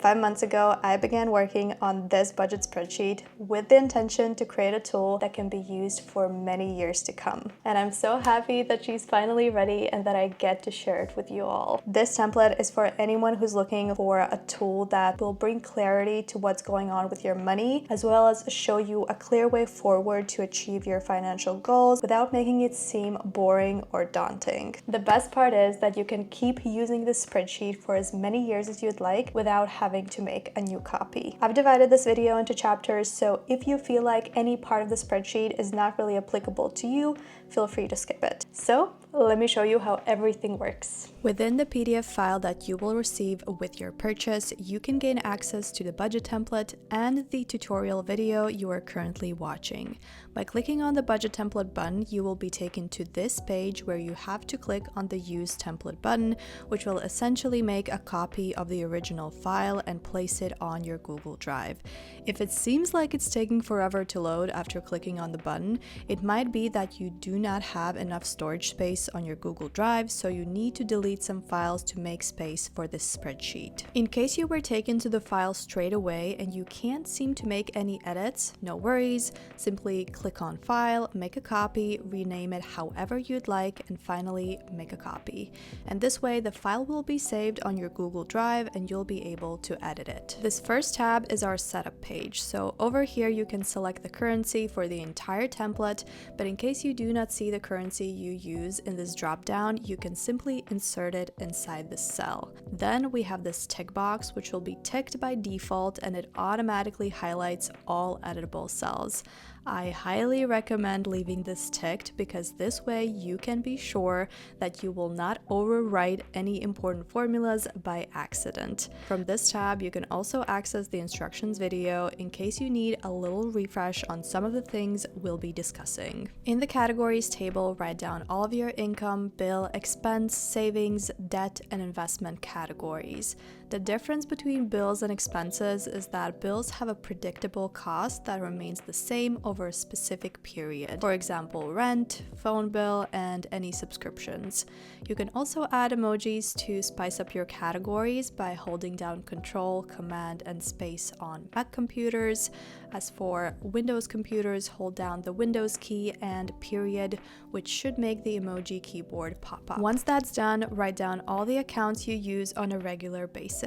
5 months ago, I began working on this budget spreadsheet with the intention to create a tool that can be used for many years to come. And I'm so happy that she's finally ready and that I get to share it with you all. This template is for anyone who's looking for a tool that will bring clarity to what's going on with your money, as well as show you a clear way forward to achieve your financial goals without making it seem boring or daunting. The best part is that you can keep using this spreadsheet for as many years as you'd like without having to make a new copy. I've divided this video into chapters, so if you feel like any part of the spreadsheet is not really applicable to you, feel free to skip it. So let me show you how everything works. Within the PDF file that you will receive with your purchase, you can gain access to the budget template and the tutorial video you are currently watching. By clicking on the budget template button, you will be taken to this page where you have to click on the Use Template button, which will essentially make a copy of the original file and place it on your Google Drive. If it seems like it's taking forever to load after clicking on the button, it might be that you do not have enough storage space on your Google Drive, so you need to delete some files to make space for this spreadsheet. In case you were taken to the file straight away and you can't seem to make any edits, no worries. Simply click on File, make a copy, rename it however you'd like, and finally make a copy. And this way the file will be saved on your Google Drive and you'll be able to edit it. This first tab is our setup page. So over here you can select the currency for the entire template, but in case you do not see the currency you use in this drop down, you can simply insert it inside the cell. Then we have this tick box, which will be ticked by default, and it automatically highlights all editable cells. I highly recommend leaving this ticked because this way you can be sure that you will not overwrite any important formulas by accident. From this tab, you can also access the instructions video in case you need a little refresh on some of the things we'll be discussing. In the categories table, write down all of your income, bill, expense, savings, debt, and investment categories. The difference between bills and expenses is that bills have a predictable cost that remains the same over a specific period. For example, rent, phone bill, and any subscriptions. You can also add emojis to spice up your categories by holding down Control, Command, and Space on Mac computers. As for Windows computers, hold down the Windows key and period, which should make the emoji keyboard pop up. Once that's done, write down all the accounts you use on a regular basis.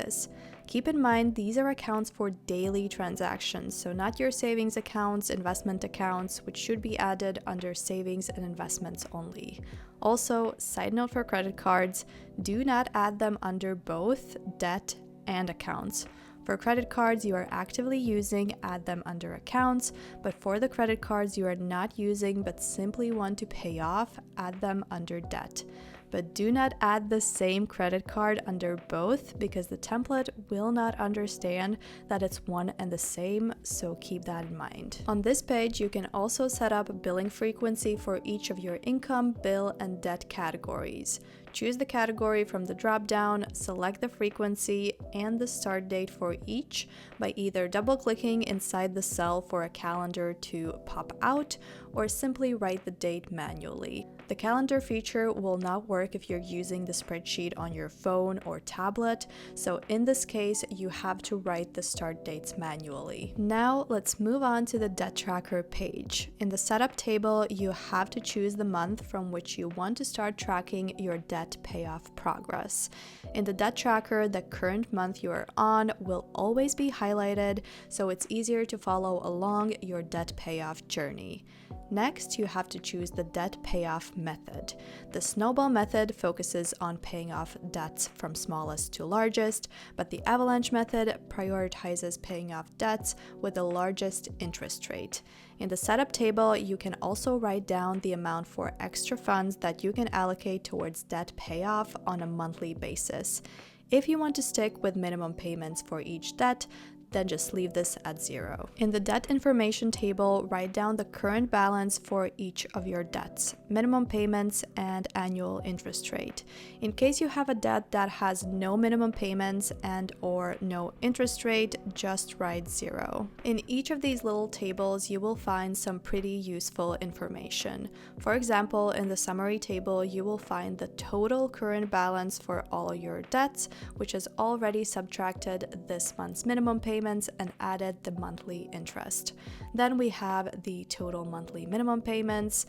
Keep in mind these are accounts for daily transactions, so not your savings accounts, investment accounts, which should be added under savings and investments only. Also, side note for credit cards, do not add them under both debt and accounts. For credit cards you are actively using, add them under accounts, but for the credit cards you are not using but simply want to pay off, add them under debt. But do not add the same credit card under both because the template will not understand that it's one and the same, so keep that in mind. On this page, you can also set up billing frequency for each of your income, bill, and debt categories. Choose the category from the drop-down, select the frequency and the start date for each by either double-clicking inside the cell for a calendar to pop out or simply write the date manually. The calendar feature will not work if you're using the spreadsheet on your phone or tablet, so in this case, you have to write the start dates manually. Now, let's move on to the debt tracker page. In the setup table, you have to choose the month from which you want to start tracking your debt payoff progress. In the debt tracker, the current month you are on will always be highlighted, so it's easier to follow along your debt payoff journey. Next, you have to choose the debt payoff method. The snowball method focuses on paying off debts from smallest to largest, but the avalanche method prioritizes paying off debts with the largest interest rate. In the setup table, you can also write down the amount for extra funds that you can allocate towards debt payoff on a monthly basis. If you want to stick with minimum payments for each debt, then just leave this at 0. In the debt information table, write down the current balance for each of your debts, minimum payments, and annual interest rate. In case you have a debt that has no minimum payments and or no interest rate, just write 0. In each of these little tables, you will find some pretty useful information. For example, in the summary table, you will find the total current balance for all of your debts, which has already subtracted this month's minimum payments and added the monthly interest. Then we have the total monthly minimum payments,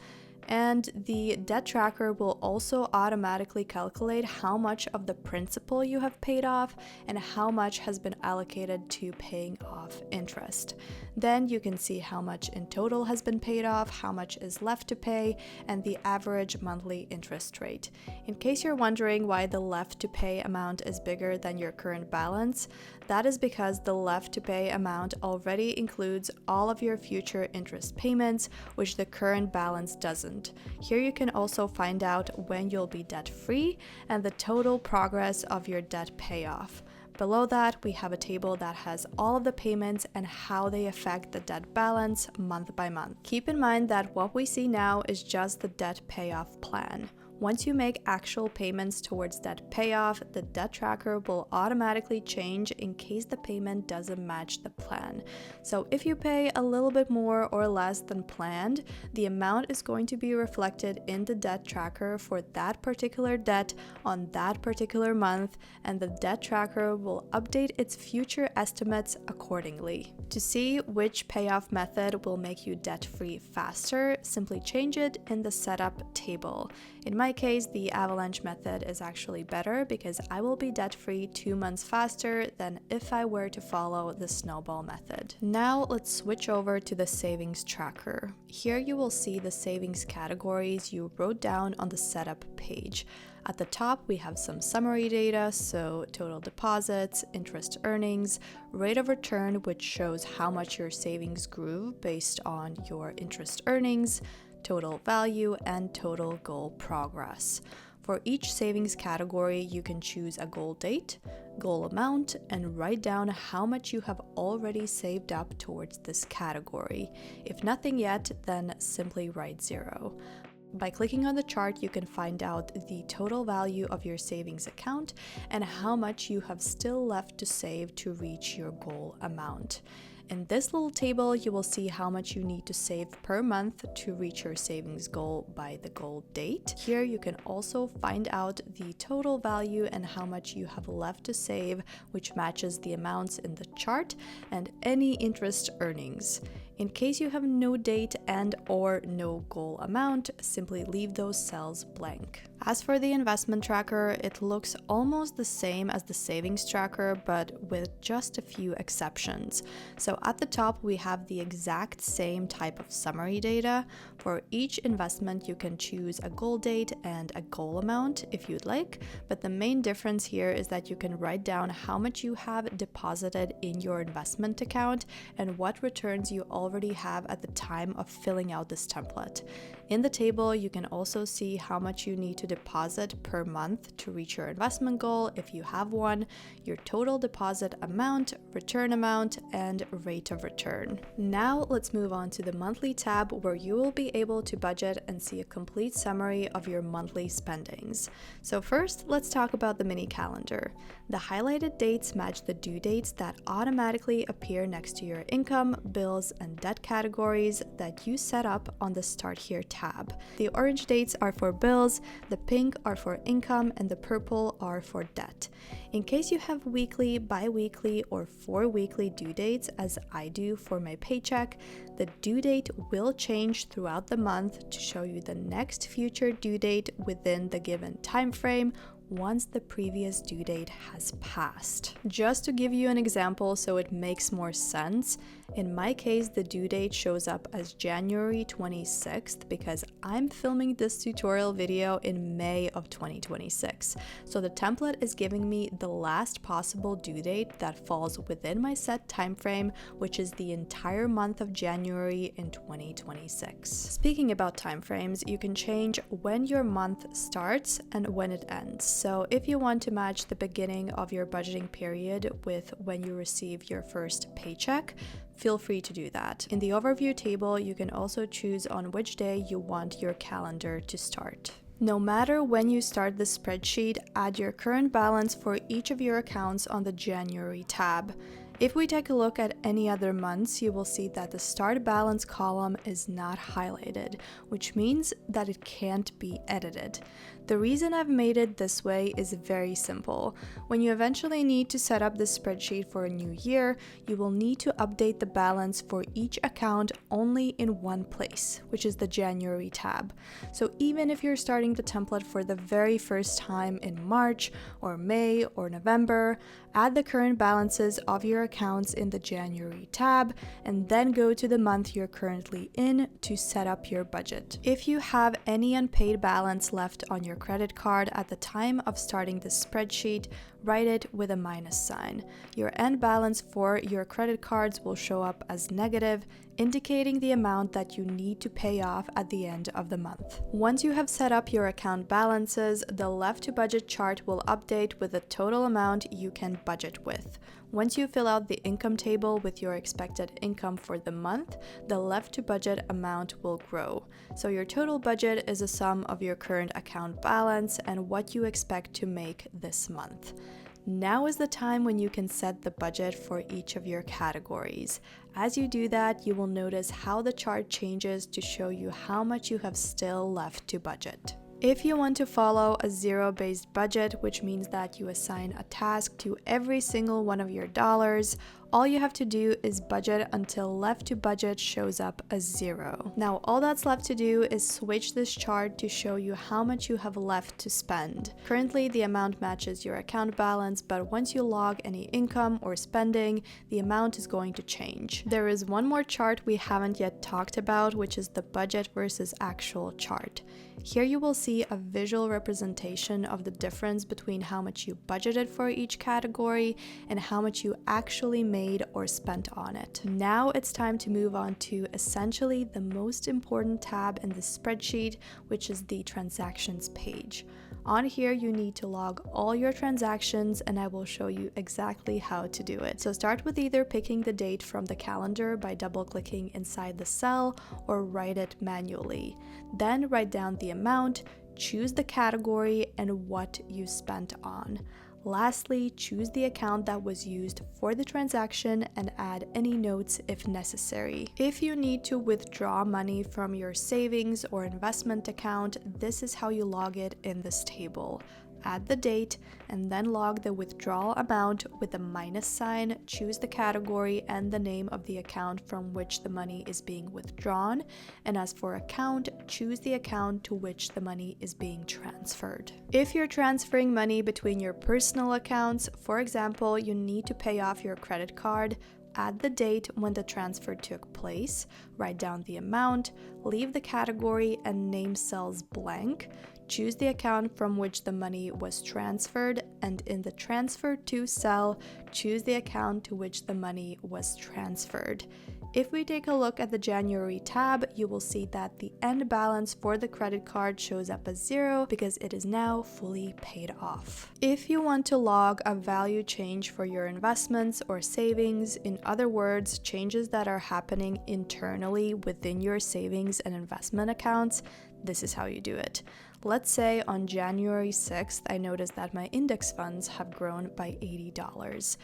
and the debt tracker will also automatically calculate how much of the principal you have paid off and how much has been allocated to paying off interest. Then you can see how much in total has been paid off, how much is left to pay, and the average monthly interest rate. In case you're wondering why the left to pay amount is bigger than your current balance, that is because the left to pay amount already includes all of your future interest payments, which the current balance doesn't. Here you can also find out when you'll be debt-free and the total progress of your debt payoff. Below that, we have a table that has all of the payments and how they affect the debt balance month by month. Keep in mind that what we see now is just the debt payoff plan. Once you make actual payments towards debt payoff, the debt tracker will automatically change in case the payment doesn't match the plan. So if you pay a little bit more or less than planned, the amount is going to be reflected in the debt tracker for that particular debt on that particular month, and the debt tracker will update its future estimates accordingly. To see which payoff method will make you debt-free faster, simply change it in the setup table. In my case, the avalanche method is actually better because I will be debt-free 2 months faster than if I were to follow the snowball method. Now let's switch over to the savings tracker. Here you will see the savings categories you wrote down on the setup page. At the top, we have some summary data, so total deposits, interest earnings, rate of return, which shows how much your savings grew based on your interest earnings, total value, and total goal progress. For each savings category, you can choose a goal date, goal amount, and write down how much you have already saved up towards this category. If nothing yet, then simply write 0. By clicking on the chart, you can find out the total value of your savings account and how much you have still left to save to reach your goal amount. In this little table, you will see how much you need to save per month to reach your savings goal by the goal date. Here you can also find out the total value and how much you have left to save, which matches the amounts in the chart, and any interest earnings. In case you have no date and or no goal amount, simply leave those cells blank. As for the investment tracker, it looks almost the same as the savings tracker, but with just a few exceptions. So at the top, we have the exact same type of summary data. For each investment, you can choose a goal date and a goal amount if you'd like, but the main difference here is that you can write down how much you have deposited in your investment account and what returns you already have at the time of filling out this template. In the table, you can also see how much you need to deposit per month to reach your investment goal if you have one, your total deposit amount, return amount, and rate of return. Now let's move on to the monthly tab, where you will be able to budget and see a complete summary of your monthly spendings. So first, let's talk about the mini calendar. The highlighted dates match the due dates that automatically appear next to your income, bills, and debt categories that you set up on the Start Here tab. The orange dates are for bills, the pink are for income, and the purple are for debt. In case you have weekly, bi-weekly, or 4-weekly due dates, as I do for my paycheck, the due date will change throughout the month to show you the next future due date within the given time frame once the previous due date has passed. Just to give you an example so it makes more sense, in my case, the due date shows up as January 26th because I'm filming this tutorial video in May of 2026. So the template is giving me the last possible due date that falls within my set time frame, which is the entire month of January in 2026. Speaking about time frames, you can change when your month starts and when it ends. So if you want to match the beginning of your budgeting period with when you receive your first paycheck, feel free to do that. In the overview table, you can also choose on which day you want your calendar to start. No matter when you start the spreadsheet, add your current balance for each of your accounts on the January tab. If we take a look at any other months, you will see that the start balance column is not highlighted, which means that it can't be edited. The reason I've made it this way is very simple. When you eventually need to set up the spreadsheet for a new year, you will need to update the balance for each account only in one place, which is the January tab. So even if you're starting the template for the very first time in March or May or November, add the current balances of your accounts in the January tab and then go to the month you're currently in to set up your budget. If you have any unpaid balance left on your credit card at the time of starting the spreadsheet, write it with a minus sign. Your end balance for your credit cards will show up as negative, indicating the amount that you need to pay off at the end of the month. Once you have set up your account balances, the left to budget chart will update with the total amount you can budget with. Once you fill out the income table with your expected income for the month, the left to budget amount will grow. So your total budget is a sum of your current account balance and what you expect to make this month. Now is the time when you can set the budget for each of your categories. As you do that, you will notice how the chart changes to show you how much you have still left to budget. If you want to follow a zero-based budget, which means that you assign a task to every single one of your dollars, all you have to do is budget until left to budget shows up as 0. Now, all that's left to do is switch this chart to show you how much you have left to spend. Currently, the amount matches your account balance, but once you log any income or spending, the amount is going to change. There is one more chart we haven't yet talked about, which is the budget versus actual chart. Here you will see a visual representation of the difference between how much you budgeted for each category and how much you actually made or spent on it. Now it's time to move on to essentially the most important tab in the spreadsheet, which is the transactions page. On here, you need to log all your transactions, and I will show you exactly how to do it. So start with either picking the date from the calendar by double-clicking inside the cell or write it manually. Then write down the amount, choose the category, and what you spent on. Lastly, choose the account that was used for the transaction and add any notes if necessary. If you need to withdraw money from your savings or investment account, this is how you log it in this table. Add the date and then log the withdrawal amount with a minus sign, choose the category and the name of the account from which the money is being withdrawn, and as for account, choose the account to which the money is being transferred. If you're transferring money between your personal accounts, for example, you need to pay off your credit card, add the date when the transfer took place, write down the amount, leave the category and name cells blank, choose the account from which the money was transferred, and in the transfer to cell, choose the account to which the money was transferred. If we take a look at the January tab, you will see that the end balance for the credit card shows up as 0 because it is now fully paid off. If you want to log a value change for your investments or savings, in other words, changes that are happening internally within your savings and investment accounts, this is how you do it. Let's say on January 6th, I noticed that my index funds have grown by $80.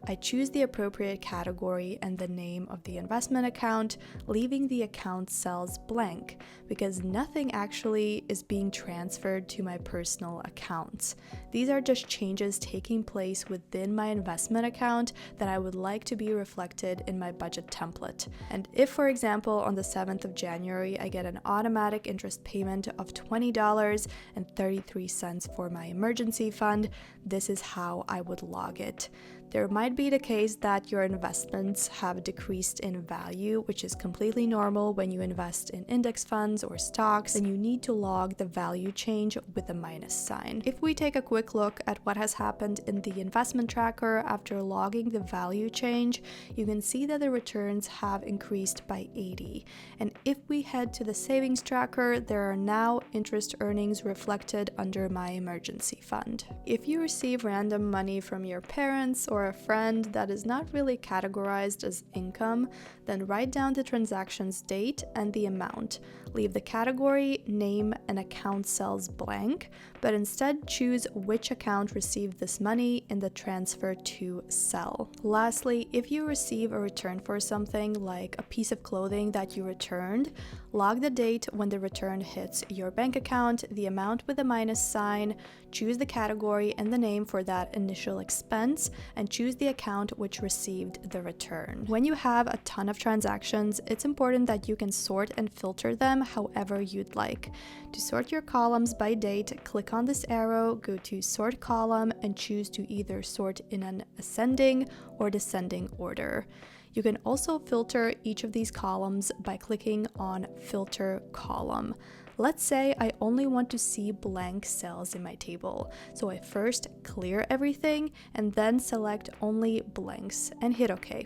I choose the appropriate category and the name of the investment account, leaving the account cells blank because nothing actually is being transferred to my personal accounts. These are just changes taking place within my investment account that I would like to be reflected in my budget template. And if, for example, on the 7th of January, I get an automatic interest payment of $20.33 for my emergency fund, this is how I would log it. There might be the case that your investments have decreased in value, which is completely normal when you invest in index funds or stocks, and you need to log the value change with a minus sign. If we take a quick look at what has happened in the investment tracker after logging the value change, you can see that the returns have increased by 80. And if we head to the savings tracker, there are now interest earnings reflected under my emergency fund. If you receive random money from your parents or a friend that is not really categorized as income, then write down the transaction's date and the amount. Leave the category, name, and account cells blank, but instead choose which account received this money in the transfer to cell. Lastly, if you receive a return for something like a piece of clothing that you returned, log the date when the return hits your bank account, the amount with a minus sign, choose the category and the name for that initial expense, and choose the account which received the return. When you have a ton of transactions, it's important that you can sort and filter them however you'd like. To sort your columns by date, click on this arrow, go to Sort Column, and choose to either sort in an ascending or descending order. You can also filter each of these columns by clicking on Filter Column. Let's say I only want to see blank cells in my table, so I first clear everything and then select only blanks and hit OK.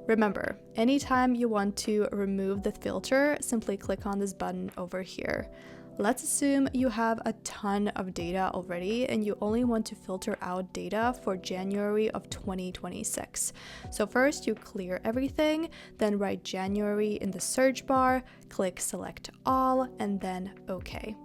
Remember, anytime you want to remove the filter, simply click on this button over here. Let's assume you have a ton of data already and you only want to filter out data for January of 2026. So first you clear everything, then write January in the search bar, click Select All, and then OK.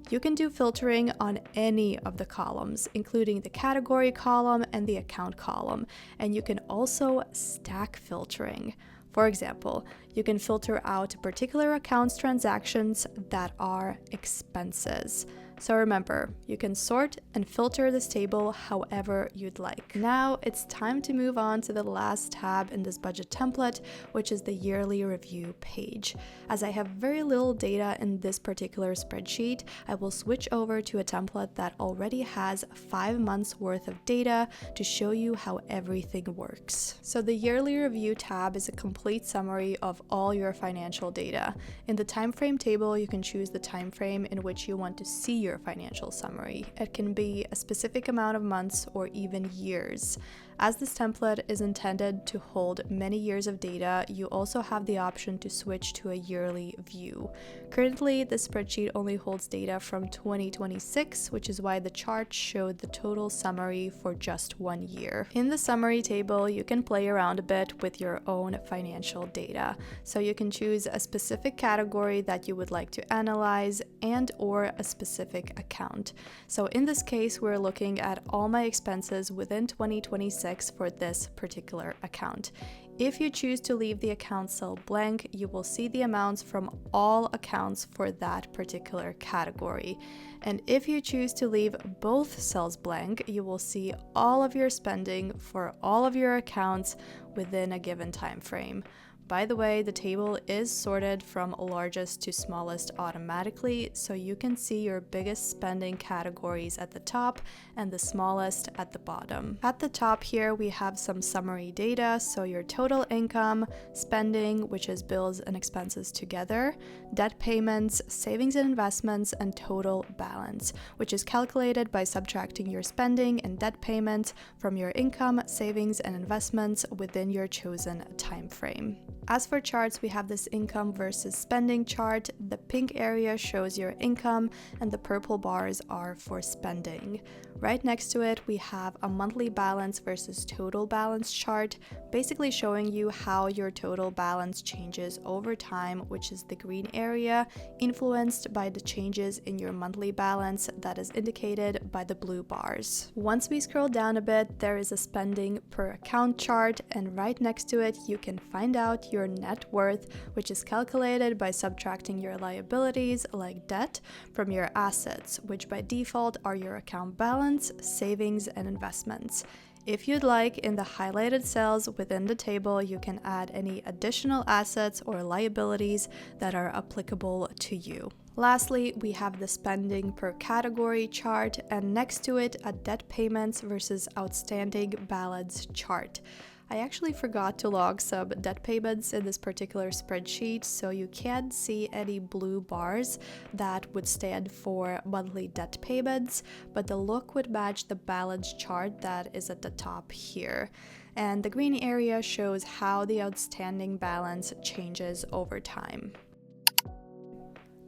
You can do filtering on any of the columns, including the category column and the account column, and you can also stack filtering. For example, you can filter out particular accounts transactions that are expenses. So remember, you can sort and filter this table however you'd like. Now it's time to move on to the last tab in this budget template, which is the yearly review page. As I have very little data in this particular spreadsheet, I will switch over to a template that already has 5 months worth of data to show you how everything works. So the yearly review tab is a complete summary of all your financial data. In the time frame table, you can choose the time frame in which you want to see your financial summary. It can be a specific amount of months or even years. As this template is intended to hold many years of data, you also have the option to switch to a yearly view. Currently, the spreadsheet only holds data from 2026, which is why the chart showed the total summary for just 1 year. In the summary table, you can play around a bit with your own financial data. So you can choose a specific category that you would like to analyze and/or a specific account. So in this case, we're looking at all my expenses within 2026 for this particular account. If you choose to leave the account cell blank, you will see the amounts from all accounts for that particular category. And if you choose to leave both cells blank, you will see all of your spending for all of your accounts within a given time frame. By the way, the table is sorted from largest to smallest automatically, so you can see your biggest spending categories at the top and the smallest at the bottom. At the top here, we have some summary data, so your total income, spending, which is bills and expenses together, debt payments, savings and investments, and total balance, which is calculated by subtracting your spending and debt payments from your income, savings, and investments within your chosen time frame. As for charts, we have this income versus spending chart. The pink area shows your income and the purple bars are for spending. Right next to it, we have a monthly balance versus total balance chart, basically showing you how your total balance changes over time, which is the green area, influenced by the changes in your monthly balance that is indicated by the blue bars. Once we scroll down a bit, there is a spending per account chart, and right next to it, you can find out your net worth, which is calculated by subtracting your liabilities like debt from your assets, which by default are your account balance, savings, and investments. If you'd like, in the highlighted cells within the table, you can add any additional assets or liabilities that are applicable to you. Lastly, we have the spending per category chart, and next to it, a debt payments versus outstanding balance chart. I actually forgot to log some debt payments in this particular spreadsheet, so you can't see any blue bars that would stand for monthly debt payments, but the look would match the balance chart that is at the top here. And the green area shows how the outstanding balance changes over time.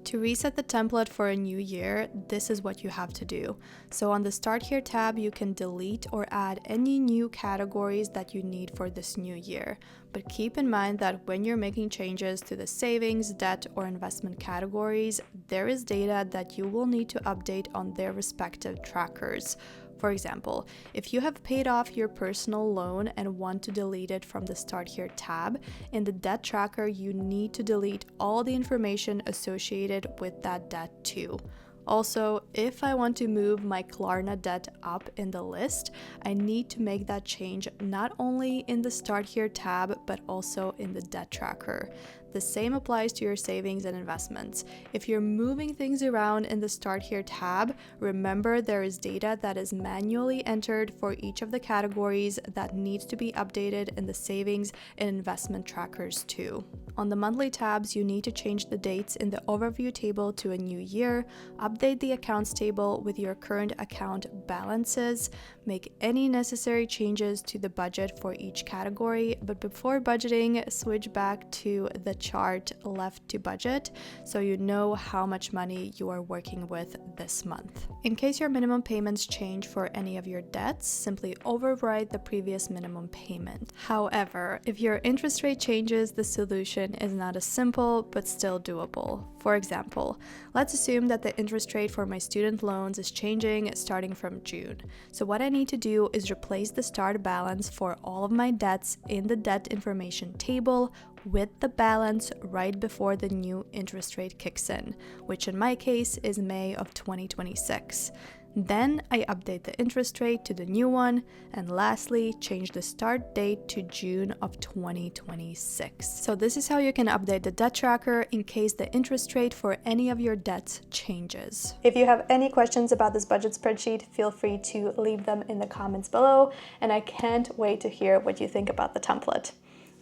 To reset the template for a new year, this is what you have to do. So on the Start Here tab, you can delete or add any new categories that you need for this new year. But keep in mind that when you're making changes to the savings, debt, or investment categories, there is data that you will need to update on their respective trackers. For example, if you have paid off your personal loan and want to delete it from the Start Here tab, in the debt tracker, you need to delete all the information associated with that debt too. Also, if I want to move my Klarna debt up in the list, I need to make that change not only in the Start Here tab, but also in the debt tracker. The same applies to your savings and investments. If you're moving things around in the Start Here tab, remember there is data that is manually entered for each of the categories that needs to be updated in the savings and investment trackers too. On the monthly tabs, you need to change the dates in the overview table to a new year, update the accounts table with your current account balances, make any necessary changes to the budget for each category, but before budgeting, switch back to the chart left to budget so you know how much money you are working with this month. In case your minimum payments change for any of your debts, simply override the previous minimum payment. However, if your interest rate changes, the solution is not as simple but still doable. For example, let's assume that the interest rate for my student loans is changing starting from June. So what I need to do is replace the start balance for all of my debts in the debt information table with the balance right before the new interest rate kicks in, which in my case is May of 2026. Then I update the interest rate to the new one, and lastly, change the start date to June of 2026. So this is how you can update the debt tracker in case the interest rate for any of your debts changes. If you have any questions about this budget spreadsheet, feel free to leave them in the comments below, and I can't wait to hear what you think about the template.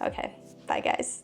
Okay, bye guys.